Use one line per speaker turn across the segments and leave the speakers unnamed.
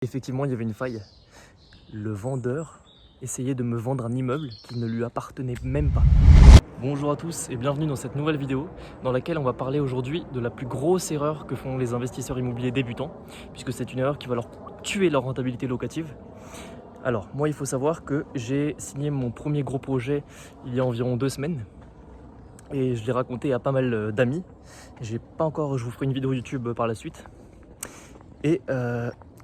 Effectivement, il y avait une faille. Le vendeur essayait de me vendre un immeuble qui ne lui appartenait même pas. Bonjour à tous et bienvenue dans cette nouvelle vidéo dans laquelle on va parler aujourd'hui de la plus grosse erreur que font les investisseurs immobiliers débutants, puisque c'est une erreur qui va leur tuer leur rentabilité locative. Alors moi, il faut savoir que j'ai signé mon premier gros projet il y a environ 2 semaines et je l'ai raconté à pas mal d'amis. Je vous ferai une vidéo YouTube par la suite. Et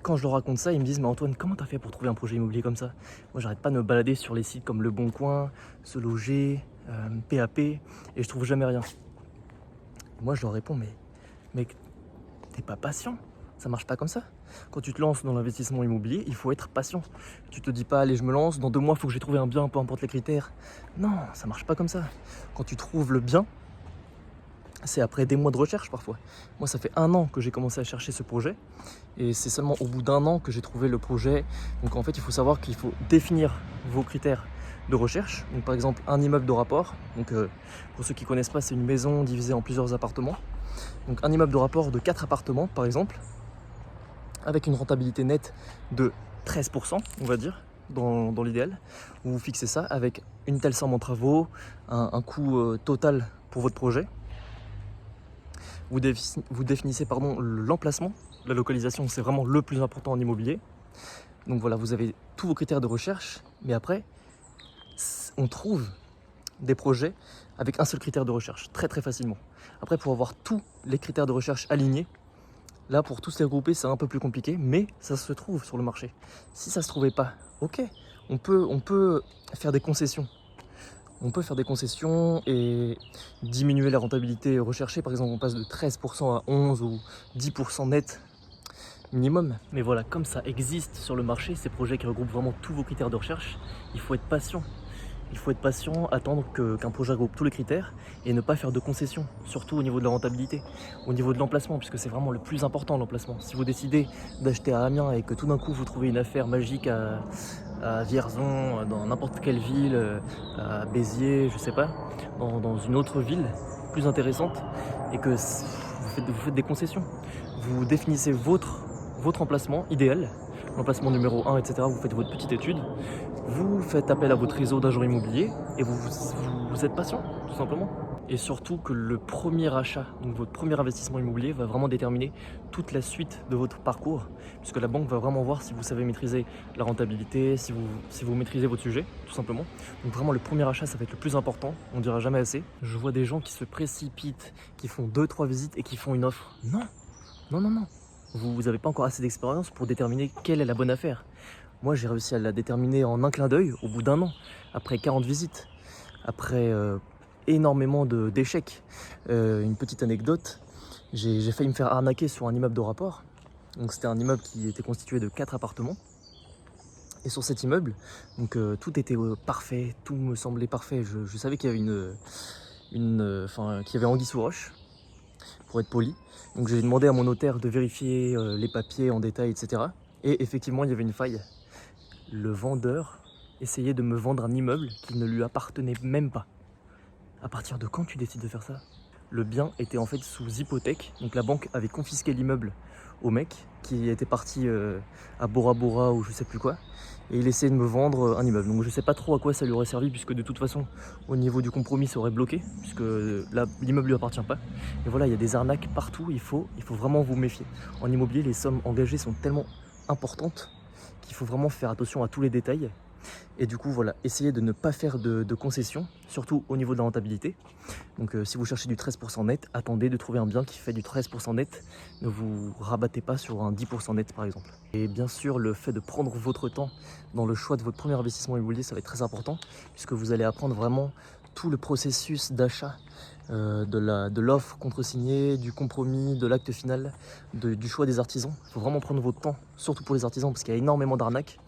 quand je leur raconte ça, ils me disent « Mais Antoine, comment t'as fait pour trouver un projet immobilier comme ça ?» Moi, j'arrête pas de me balader sur les sites comme Le Bon Coin, Se Loger, PAP, et je trouve jamais rien. Moi, je leur réponds « Mais t'es pas patient, ça marche pas comme ça. Quand tu te lances dans l'investissement immobilier, il faut être patient. Tu te dis pas « Allez, je me lance, dans 2 mois, il faut que j'ai trouvé un bien, peu importe les critères. » Non, ça marche pas comme ça. Quand tu trouves le bien, c'est après des mois de recherche parfois. Moi, ça fait 1 an que j'ai commencé à chercher ce projet et c'est seulement au bout d'1 an que j'ai trouvé le projet. Donc en fait, il faut savoir qu'il faut définir vos critères de recherche. Donc par exemple, un immeuble de rapport. Donc pour ceux qui ne connaissent pas, c'est une maison divisée en plusieurs appartements. Donc un immeuble de rapport de 4 appartements par exemple, avec une rentabilité nette de 13%, on va dire, dans l'idéal. Vous fixez ça avec une telle somme en travaux, un coût total pour votre projet. Vous définissez l'emplacement, la localisation, c'est vraiment le plus important en immobilier. Donc voilà, vous avez tous vos critères de recherche, mais après, on trouve des projets avec un seul critère de recherche, très très facilement. Après, pour avoir tous les critères de recherche alignés, là, pour tous les regrouper, c'est un peu plus compliqué, mais ça se trouve sur le marché. Si ça ne se trouvait pas, ok, on peut faire des concessions. On peut faire des concessions et diminuer la rentabilité recherchée. Par exemple, on passe de 13% à 11 ou 10% net minimum. Mais voilà, comme ça existe sur le marché, ces projets qui regroupent vraiment tous vos critères de recherche, il faut être patient. Il faut être patient, attendre qu'un projet regroupe tous les critères et ne pas faire de concessions, surtout au niveau de la rentabilité, au niveau de l'emplacement, puisque c'est vraiment le plus important, l'emplacement. Si vous décidez d'acheter à Amiens et que tout d'un coup vous trouvez une affaire magique à Vierzon, dans n'importe quelle ville, à Béziers, je sais pas, dans une autre ville plus intéressante, et que vous faites des concessions, vous définissez votre emplacement idéal, l'emplacement numéro 1, etc. Vous faites votre petite étude, vous faites appel à votre réseau d'agents immobiliers et vous êtes patient, tout simplement. Et surtout que le premier achat, donc votre premier investissement immobilier, va vraiment déterminer toute la suite de votre parcours, puisque la banque va vraiment voir si vous savez maîtriser la rentabilité, si vous maîtrisez votre sujet, tout simplement. Donc vraiment, le premier achat, ça va être le plus important, on ne dira jamais assez. Je vois des gens qui se précipitent, qui font 2-3 visites et qui font une offre. Non, non, non, non. Vous n'avez pas encore assez d'expérience pour déterminer quelle est la bonne affaire. Moi, j'ai réussi à la déterminer en un clin d'œil au bout d'1 an, après 40 visites, après énormément d'échecs. Une petite anecdote, j'ai failli me faire arnaquer sur un immeuble de rapport. Donc c'était un immeuble qui était constitué de 4 appartements. Et sur cet immeuble, donc tout était parfait, tout me semblait parfait. Je savais qu'il y avait qu'il y avait anguille sous roche, pour être poli. Donc j'ai demandé à mon notaire de vérifier les papiers en détail, etc. Et effectivement, il y avait une faille. Le vendeur essayait de me vendre un immeuble qui ne lui appartenait même pas. À partir de quand tu décides de faire ça? Le bien était en fait sous hypothèque, donc la banque avait confisqué l'immeuble au mec qui était parti à Bora Bora ou je sais plus quoi, et il essayait de me vendre un immeuble. Donc je sais pas trop à quoi ça lui aurait servi, puisque de toute façon au niveau du compromis ça aurait bloqué, puisque l'immeuble lui appartient pas. Et voilà, il y a des arnaques partout, il faut vraiment vous méfier. En immobilier, les sommes engagées sont tellement importantes qu'il faut vraiment faire attention à tous les détails. Et du coup, voilà, essayez de ne pas faire de concessions, surtout au niveau de la rentabilité. Donc si vous cherchez du 13% net, attendez de trouver un bien qui fait du 13% net. Ne vous rabattez pas sur un 10% net par exemple. Et bien sûr, le fait de prendre votre temps dans le choix de votre premier investissement immobilier, ça va être très important, puisque vous allez apprendre vraiment tout le processus d'achat, de l'offre contresignée, du compromis, de l'acte final, du choix des artisans. Il faut vraiment prendre votre temps, surtout pour les artisans, parce qu'il y a énormément d'arnaques.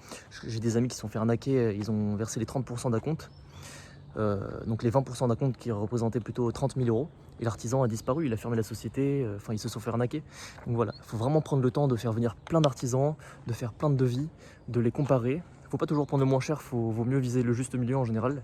J'ai des amis qui se sont fait arnaquer, ils ont versé les 30% d'acompte, donc les 20% d'acompte qui représentaient plutôt 30 000 €, et l'artisan a disparu, il a fermé la société, enfin ils se sont fait arnaquer. Donc voilà, il faut vraiment prendre le temps de faire venir plein d'artisans, de faire plein de devis, de les comparer. Il ne faut pas toujours prendre le moins cher, vaut mieux viser le juste milieu en général.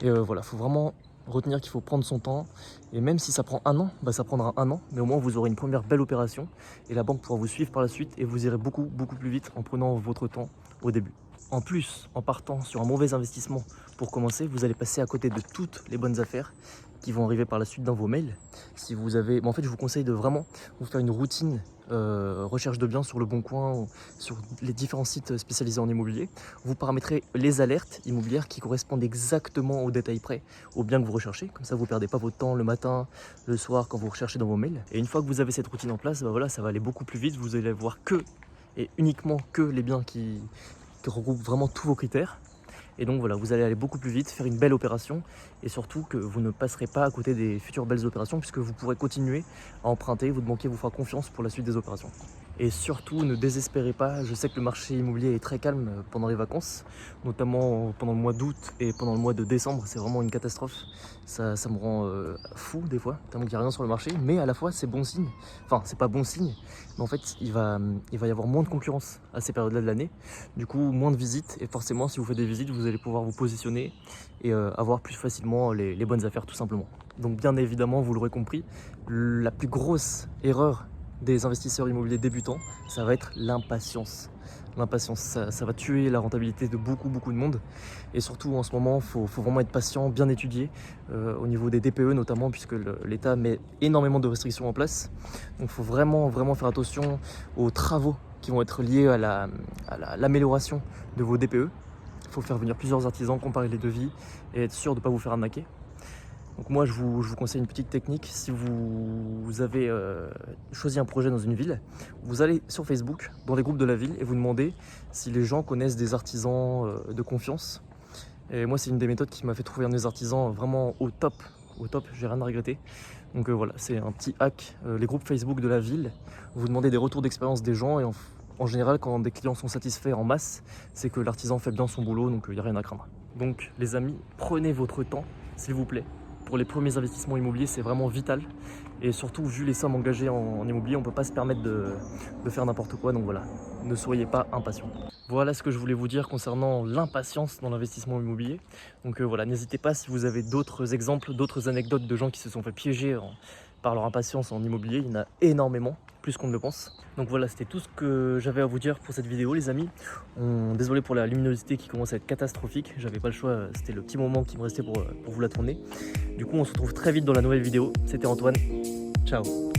Et voilà, il faut vraiment Retenir qu'il faut prendre son temps, et même si ça prend un an, bah ça prendra un an, mais au moins vous aurez une première belle opération, et la banque pourra vous suivre par la suite, et vous irez beaucoup plus vite en prenant votre temps au début. En plus, en partant sur un mauvais investissement pour commencer, vous allez passer à côté de toutes les bonnes affaires qui vont arriver par la suite dans vos mails. Si vous avez, en fait, je vous conseille de vraiment vous faire une routine recherche de biens sur le Bon Coin ou sur les différents sites spécialisés en immobilier. Vous paramétrez les alertes immobilières qui correspondent exactement au détail près au bien que vous recherchez. Comme ça, vous ne perdez pas votre temps le matin, le soir quand vous recherchez dans vos mails. Et une fois que vous avez cette routine en place, bah voilà, ça va aller beaucoup plus vite. Vous allez voir que et uniquement que les biens qui regroupent vraiment tous vos critères. Et donc voilà, vous allez aller beaucoup plus vite, faire une belle opération et surtout que vous ne passerez pas à côté des futures belles opérations puisque vous pourrez continuer à emprunter, votre banquier vous fera confiance pour la suite des opérations. Et surtout, ne désespérez pas, je sais que le marché immobilier est très calme pendant les vacances, notamment pendant le mois d'août et pendant le mois de décembre, c'est vraiment une catastrophe. Ça me rend fou des fois, tellement qu'il n'y a rien sur le marché, mais à la fois c'est bon signe, enfin c'est pas bon signe, mais en fait il va y avoir moins de concurrence à ces périodes-là de l'année, du coup moins de visites, et forcément si vous faites des visites, vous allez pouvoir vous positionner et avoir plus facilement les bonnes affaires tout simplement. Donc bien évidemment, vous l'aurez compris, la plus grosse erreur des investisseurs immobiliers débutants, ça va être l'impatience. L'impatience, ça va tuer la rentabilité de beaucoup de monde. Et surtout en ce moment, il faut vraiment être patient, bien étudier au niveau des DPE notamment, puisque l'État met énormément de restrictions en place. Donc il faut vraiment faire attention aux travaux qui vont être liés à l'amélioration de vos DPE. Il faut faire venir plusieurs artisans, comparer les devis et être sûr de ne pas vous faire arnaquer. Donc moi je vous conseille une petite technique. Si vous avez choisi un projet dans une ville, vous allez sur Facebook, dans les groupes de la ville, et vous demandez si les gens connaissent des artisans de confiance. Et moi c'est une des méthodes qui m'a fait trouver un des artisans vraiment au top, j'ai rien à regretter. Donc voilà, c'est un petit hack, les groupes Facebook de la ville, vous demandez des retours d'expérience des gens, et en général quand des clients sont satisfaits en masse, c'est que l'artisan fait bien son boulot, donc il n'y a rien à craindre. Donc les amis, prenez votre temps, s'il vous plaît. Pour les premiers investissements immobiliers, c'est vraiment vital. Et surtout, vu les sommes engagées en immobilier, on ne peut pas se permettre de faire n'importe quoi. Donc voilà, ne soyez pas impatients. Voilà ce que je voulais vous dire concernant l'impatience dans l'investissement immobilier. Donc voilà, n'hésitez pas si vous avez d'autres exemples, d'autres anecdotes de gens qui se sont fait piéger par leur impatience en immobilier. Il y en a énormément, plus qu'on ne le pense. Donc voilà, c'était tout ce que j'avais à vous dire pour cette vidéo les amis. Désolé pour la luminosité qui commence à être catastrophique, j'avais pas le choix, c'était le petit moment qui me restait pour vous la tourner. Du coup on se retrouve très vite dans la nouvelle vidéo, c'était Antoine, ciao.